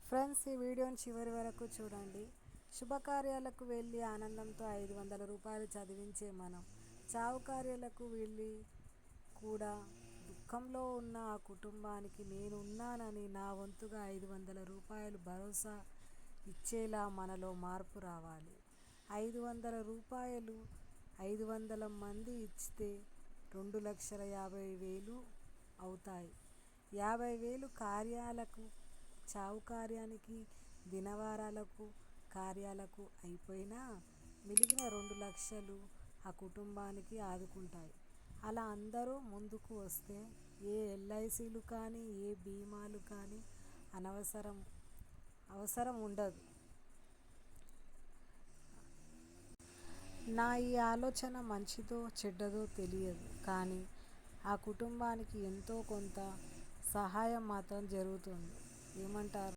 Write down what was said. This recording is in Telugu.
ఫ్రెండ్స్, ఈ వీడియోని చివరి వరకు చూడండి. శుభకార్యాలకు వెళ్ళి ఆనందంతో 500 రూపాయలు చదివించే మనం, చావు కార్యాలకు వెళ్ళి కూడా దుఃఖంలో ఉన్న ఆ కుటుంబానికి నేను ఉన్నానని నా వంతుగా 500 రూపాయలు భరోసా ఇచ్చేలా మనలో మార్పు రావాలి. 500 రూపాయలు 500 మంది ఇస్తే 2,50,000 అవుతాయి. 50,000 కార్యాలకు, చావు కార్యానికి, దినవారాలకు, కార్యాలకు అయిపోయినా మిగిలిన 2 లక్షలు ఆ కుటుంబానికి ఆదుకుంటాయి. అలా అందరూ ముందుకు వస్తే ఏ ఎల్ఐసీలు కానీ, ఏ బీమాలు కానీ అవసరం ఉండదు. నా ఈ ఆలోచన మంచిదో చెడ్డదో తెలియదు, కానీ ఆ కుటుంబానికి ఎంతో కొంత సహాయం మాత్రం జరుగుతుంది. ఏమంటారు?